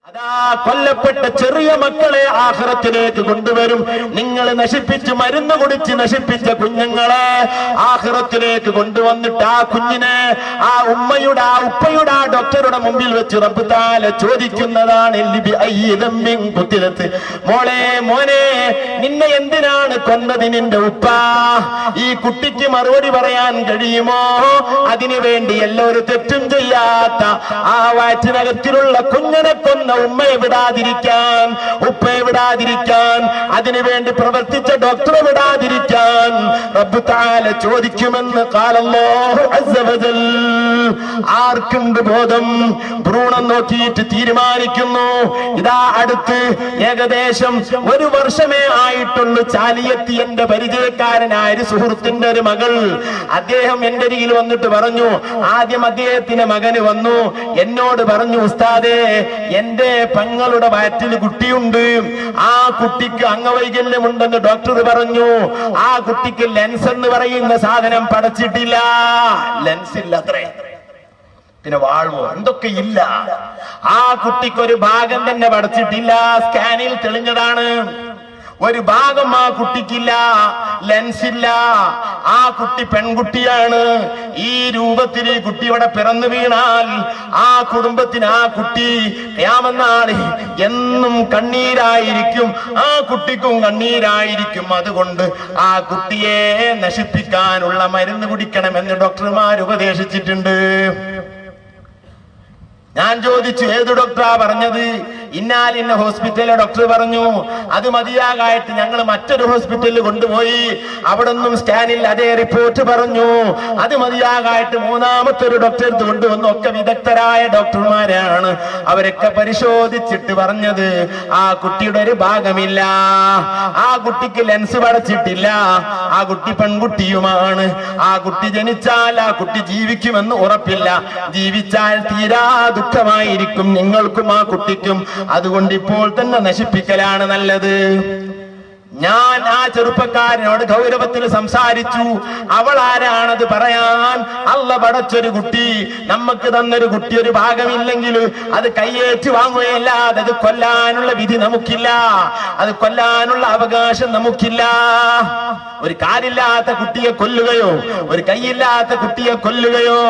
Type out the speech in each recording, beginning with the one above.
അതാ കൊല്ലപ്പെട്ട ചെറിയ മക്കളെ ആഖിറത്തിലേക്ക് കൊണ്ടുവരും. നിങ്ങൾ നശിപ്പിച്ച് മരുന്ന് കുടിച്ച് നശിപ്പിച്ച കുഞ്ഞുങ്ങളെ ആഖിറത്തിലേക്ക് കൊണ്ടുവന്നിട്ട് ആ കുഞ്ഞിനെ ആ ഉമ്മയുടെ ആ ഉപ്പയുടെ ആ ഡോക്ടറുടെ മുമ്പിൽ വെച്ച് റബ്ബ് തആല ചോദിക്കുന്നതാണ്, മോളെ മോനെ നിന്നെ എന്തിനാണ് കൊന്നത് നിന്റെ ഉപ്പ? ഈ കുട്ടിക്ക് മറുപടി പറയാൻ കഴിയുമോ? അതിനു വേണ്ടി എല്ലാവരും തെറ്റും ചെയ്യാത്ത ആ വയറ്റിനകത്തിലുള്ള കുഞ്ഞിനെ കൊന്ന ഉമ്മയെ വിടാതിരിക്കാൻ, ഉപ്പയെ വിടാതിരിക്കാൻ, അതിനുവേണ്ടി പ്രവർത്തിച്ച ഡോക്ടറെ വിടാതിരിക്കാൻ റബ്ബ് തആല ചോദിക്കുമെന്ന് ഖാലല്ലാഹു അസ്സ വജൽ. ആർക്കുണ്ട് ബോധം? ഭ്രൂണം നോക്കിയിട്ട് തീരുമാനിക്കുന്നു. ഇതാ അടുത്ത് ഏകദേശം 1 വർഷമേ ആയിട്ടുള്ളൂ. ചാലിയത്തി എന്റെ പരിചയക്കാരനായ ഒരു സുഹൃത്തിന്റെ ഒരു മകൾ, അദ്ദേഹം എന്റെ അരികിൽ വന്നിട്ട് പറഞ്ഞു, ആദ്യം അദ്ദേഹത്തിന്റെ മകന് വന്നു, എന്നോട് പറഞ്ഞു, ഉസ്താദേ എന്റെ പെങ്ങളുടെ വയറ്റിൽ കുട്ടിയുണ്ട്, ആ കുട്ടിക്ക് അംഗവൈകല്യമുണ്ടെന്ന് ഡോക്ടർ പറഞ്ഞു, ആ കുട്ടിക്ക് ലെൻസ് എന്ന് പറയുന്ന സാധനം പടച്ചിട്ടില്ല. ലെൻസ് ഇല്ല അത്രേ, പിന്നെ വാൾവോ എന്തൊക്കെ ഇല്ല. ആ കുട്ടിക്ക് ഒരു ഭാഗം തന്നെ പടച്ചിട്ടില്ല. സ്കാനിൽ തെളിഞ്ഞതാണ്. ഒരു ഭാഗം ആ കുട്ടിക്കില്ല, ലെൻസ് ഇല്ല. ആ കുട്ടി പെൺകുട്ടിയാണ്. ഈ രൂപത്തിൽ ഈ കുട്ടി ഇവിടെ പിറന്നു വീണാൽ ആ കുടുംബത്തിന്, ആ കുട്ടി ഖിയാമത്ത് നാളിൽ എന്നും കണ്ണീരായിരിക്കും. ആ കുട്ടിക്കും കണ്ണീരായിരിക്കും. അതുകൊണ്ട് ആ കുട്ടിയെ നശിപ്പിക്കാനുള്ള മരുന്ന് കുടിക്കണമെന്ന് ഡോക്ടർമാർ ഉപദേശിച്ചിട്ടുണ്ട്. ഞാൻ ചോദിച്ചു, ഏത് ഡോക്ടറാ പറഞ്ഞത്? ഇന്നാലിന്ന ഹോസ്പിറ്റലിലെ ഡോക്ടർ പറഞ്ഞു. അത് മതിയാകായിട്ട് ഞങ്ങൾ മറ്റൊരു ഹോസ്പിറ്റലിൽ കൊണ്ടുപോയി. അവിടെ ഒന്നും സ്കാനിൽ അതേ റിപ്പോർട്ട് പറഞ്ഞു. അത് മതിയാകായിട്ട് 3ാമത്തെ ഒരു ഡോക്ടറെ കൊണ്ടുവന്നു. ഒക്കെ വിദഗ്ധരായ ഡോക്ടർമാരാണ്. അവരൊക്കെ പരിശോധിച്ചിട്ട് പറഞ്ഞത് ആ കുട്ടിയുടെ ഒരു ഭാഗമില്ല, ആ കുട്ടിക്ക് ലെൻസ് പടച്ചിട്ടില്ല, ആ കുട്ടി പെൺകുട്ടിയുമാണ്. ആ കുട്ടി ജനിച്ചാൽ ആ കുട്ടി ജീവിക്കുമെന്ന് ഉറപ്പില്ല. ജീവിച്ചാൽ തീരാ ദുഃഖമായിരിക്കും നിങ്ങൾക്കും ആ കുട്ടിക്കും. അതുകൊണ്ട് ഇപ്പോൾ തന്നെ നശിപ്പിക്കലാണ് നല്ലത്. ഞാൻ ആ ചെറുപ്പക്കാരനോട് ഗൗരവത്തിൽ സംസാരിച്ചു. അവൾ ആരാണത് പറയാൻ? അള്ള പടച്ചൊരു കുട്ടി, നമുക്ക് തന്നൊരു കുട്ടി ഒരു ഭാഗമില്ലെങ്കിൽ അത് കയ്യേറ്റ് വാങ്ങുകയല്ലാതെ അത് കൊല്ലാനുള്ള വിധി നമുക്കില്ല, അത് കൊല്ലാനുള്ള അവകാശം നമുക്കില്ല. ഒരു കാലില്ലാത്ത കുട്ടിയെ കൊല്ലുകയോ ഒരു കൈയില്ലാത്ത കുട്ടിയെ കൊല്ലുകയോ,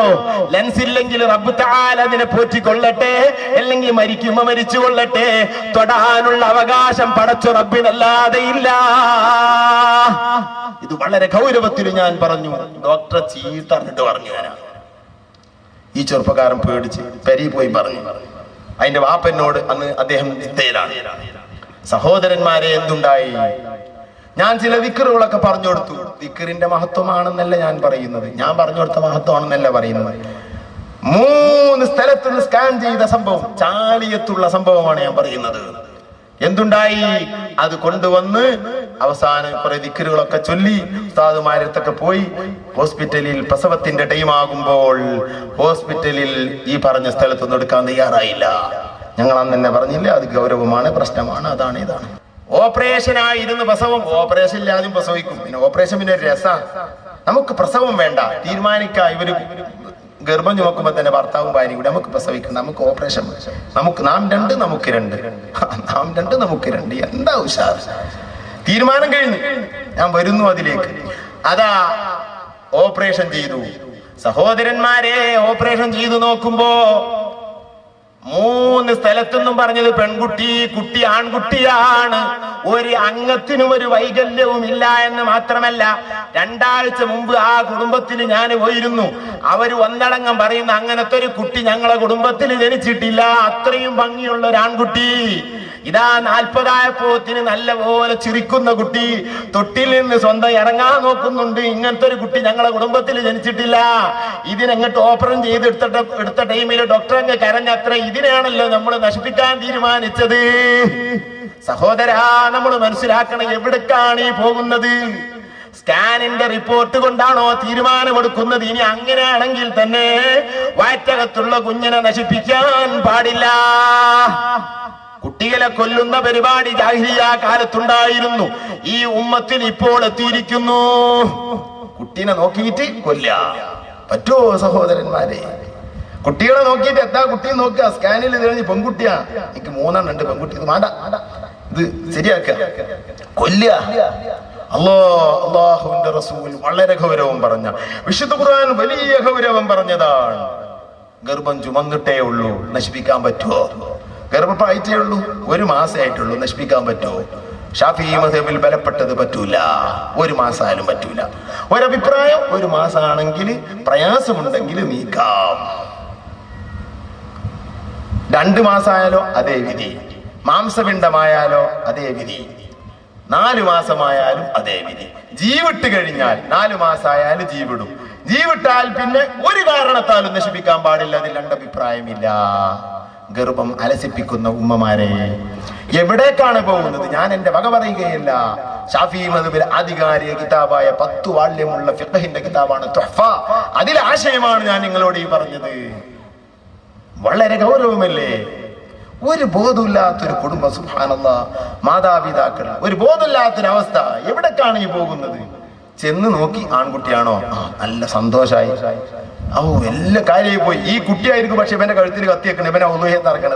ലെൻസ് ഇല്ലെങ്കിൽ റബ്ബ് തആല അതിനെ പോറ്റിക്കൊള്ളട്ടെ, അല്ലെങ്കിൽ മരിക്കുമ്പോ മരിച്ചു കൊള്ളട്ടെ. തൊടാനുള്ള അവകാശം പടച്ച റബ്ബിനല്ലാതെ ഇല്ല. ഇത് വളരെ ഗൗരവത്തിൽ ഞാൻ പറഞ്ഞു. ഡോക്ടറെ ചീത്തറിഞ്ഞിട്ട് പറഞ്ഞു. ഈ ചെറുപ്പക്കാരൻ പേടിച്ച് പെരി പോയി പറഞ്ഞു. അതിന്റെ വാപ്പനോട് അന്ന് അദ്ദേഹം ചിന്തയിലാണ്. സഹോദരന്മാരെ, എന്തുണ്ടായി? ഞാൻ ചില ദിക്റുകളൊക്കെ പറഞ്ഞു കൊടുത്തു. ദിക്റിന്റെ മഹത്വമാണെന്നല്ല ഞാൻ പറയുന്നത്, ഞാൻ പറഞ്ഞു കൊടുത്ത മഹത്വമാണെന്നല്ല പറയുന്നത്. 3 സ്ഥലത്ത് സ്കാൻ ചെയ്ത സംഭവം, ചാലിയത്തുള്ള സംഭവമാണ് ഞാൻ പറയുന്നത്. എന്തുണ്ടായി? അത് കൊണ്ടുവന്ന് അവസാനം കുറെ ദിക്റുകളൊക്കെ ചൊല്ലി ഉസ്താദുമാരത്തൊക്കെ പോയി ഹോസ്പിറ്റലിൽ പ്രസവത്തിന്റെ ടൈം ആകുമ്പോൾ ഹോസ്പിറ്റലിൽ ഈ പറഞ്ഞ സ്ഥലത്തൊന്നും എടുക്കാൻ തയ്യാറായില്ല. ഞങ്ങൾ അന്ന് തന്നെ പറഞ്ഞില്ല, അത് ഗൗരവമാണ്, പ്രശ്നമാണ്, അതാണ് ഇതാണ്. ഓപ്പറേഷനായിരുന്നു പ്രസവം. ഓപ്പറേഷൻ ഇല്ലാതെയും പ്രസവിക്കും. പിന്നെ ഓപ്പറേഷൻ പിന്നെ ഒരു രസമാണ്. നമുക്ക് പ്രസവം വേണ്ട, തീരുമാനിക്കാം. ഇവര് ഗർഭം ചുമക്കുമ്പോ തന്നെ ഭർത്താവും ഭാര്യയും കൂടി നമുക്ക് പ്രസവിക്കണം, നമുക്ക് ഓപ്പറേഷൻ, നമുക്ക് നാം 2 നമുക്ക് 2, നാം 2 നമുക്ക് 2. എന്താ ഉഷാർ! തീരുമാനം കഴിഞ്ഞു. ഞാൻ വരുന്നു അതിലേക്ക്. അതാ ഓപ്പറേഷൻ ചെയ്തു. സഹോദരന്മാരെ, ഓപ്പറേഷൻ ചെയ്തു നോക്കുമ്പോ 3 സ്ഥലത്തൊന്നും പറഞ്ഞത് പെൺകുട്ടി, കുട്ടി ആൺകുട്ടിയാണ്. ഒരു അംഗത്തിനും ഒരു വൈകല്യവും ഇല്ല എന്ന് മാത്രമല്ല, 2 ആഴ്ച മുമ്പ് ആ കുടുംബത്തിൽ ഞാൻ പോയിരുന്നു. അവര് ഒന്നടങ്കം പറയുന്ന അങ്ങനത്തെ ഒരു കുട്ടി ഞങ്ങളെ കുടുംബത്തിൽ ജനിച്ചിട്ടില്ല. അത്രയും ഭംഗിയുള്ള ഒരു ആൺകുട്ടി. ഇതാ 40 നല്ല പോലെ ചിരിക്കുന്ന കുട്ടി, തൊട്ടിൽ നിന്ന് സ്വന്തം ഇറങ്ങാൻ നോക്കുന്നുണ്ട്. ഇങ്ങനത്തെ ഒരു കുട്ടി ഞങ്ങളെ കുടുംബത്തിൽ ജനിച്ചിട്ടില്ല. ഇതിനെങ്ങോട്ട് ഓപ്പറേഷൻ ചെയ്ത് എടുത്ത ടൈമിൽ ഡോക്ടർ അങ്ങ് കരഞ്ഞത്ര. ഇതിനെയാണല്ലോ നമ്മൾ നശിപ്പിക്കാൻ തീരുമാനിച്ചത്. സഹോദരാ, നമ്മൾ മനസ്സിലാക്കണം എവിടേക്കാണ് ഈ പോകുന്നത്. സ്കാനിന്റെ റിപ്പോർട്ട് കൊണ്ടാണോ തീരുമാനമെടുക്കുന്നത്? ഇനി അങ്ങനെയാണെങ്കിൽ തന്നെ വയറ്റകത്തുള്ള കുഞ്ഞിനെ നശിപ്പിക്കാൻ പാടില്ല. കുട്ടികളെ കൊല്ലുന്ന പരിപാടി ജാഹിലിയ്യ കാലത്തുണ്ടായിരുന്നു. ഈ ഉമ്മത്തിൽ ഇപ്പോൾ എത്തിയിരിക്കുന്നു. കുട്ടീനെ നോക്കിയിട്ട് കൊല്ല പറ്റുമോ സഹോദരന്മാരെ? കുട്ടികളെ നോക്കിയിട്ട് എന്താ കുട്ടിയെ നോക്കുക, സ്കാനിൽ കഴിഞ്ഞ് പെൺകുട്ടിയാ, എനിക്ക് 3 ഉണ്ട് പെൺകുട്ടി, ഇത് വേണ്ട, ഇത് ശരിയാക്കുക, കൊല്ലുക. അല്ലാഹുവിന്റെ റസൂൽ വളരെ ഗൗരവം പറഞ്ഞ, വിശുദ്ധ ഖുർആൻ വലിയ ഗൗരവം പറഞ്ഞതാണ്. ഗർഭം ചുമന്നിട്ടേ ഉള്ളൂ, നശിപ്പിക്കാൻ പറ്റുമോ? ഗർഭപ്പായിട്ടേ ഉള്ളൂ, 1 മാസേ ആയിട്ടുള്ളൂ, നശിപ്പിക്കാൻ പറ്റുമോ? ഷാഫിഈ മദ്ഹബിൽ ബലപ്പെട്ടത് പറ്റൂല, 1 മാസമായാലും പറ്റൂല. ഒരഭിപ്രായം 1 മാസമാണെങ്കിൽ പ്രയാസമുണ്ടെങ്കിൽ നീക്കാം. 2 മാസമായാലോ അതേ വിധി, മാംസപിണ്ഡമായാലോ അതേ വിധി, 4 മാസമായാലും അതേ വിധി. ജീവിട്ട് കഴിഞ്ഞാൽ 4 മാസമായാലും ജീവിടും, ജീവിട്ടാൽ പിന്നെ ഒരു കാരണത്താലും നശിപ്പിക്കാൻ പാടില്ല. അതിൽ 2 അഭിപ്രായമില്ല. ഗർഭം അലസിപ്പിക്കുന്ന ഉമ്മമാരെ എവിടേക്കാണ് പോകുന്നത്? ഞാൻ എന്റെ വക പറയുകയല്ല. ഷാഫിഈ മദ്ഹബിലെ ആധികാരിക കിതാബായ 10 വാള്യമുള്ള ഫിഖഹിന്റെ കിതാബാണ് തുഹ്ഫ. അതിലെ ആശയമാണ് ഞാൻ നിങ്ങളോട് ഈ പറഞ്ഞത്. വളരെ ഗൗരവമല്ലേ? ഒരു ബോധമില്ലാത്തൊരു കുടുംബം, സുബ്ഹാനല്ലാഹ്, മാതാപിതാക്കൾ, ഒരു ബോധമില്ലാത്തൊരവസ്ഥ. എവിടേക്കാണ് ഈ പോകുന്നത്? ചെന്ന് നോക്കി, ആൺകുട്ടിയാണോ? നല്ല സന്തോഷായി, എല്ലാ കാര്യമായി പോയി. ഈ കുട്ടിയായിരിക്കും പക്ഷെ ഇവന്റെ കഴുത്തിൽ കത്തിയേക്കണം, ഇവനെ ഉളുഹിയത്ത് ഇറക്കണം.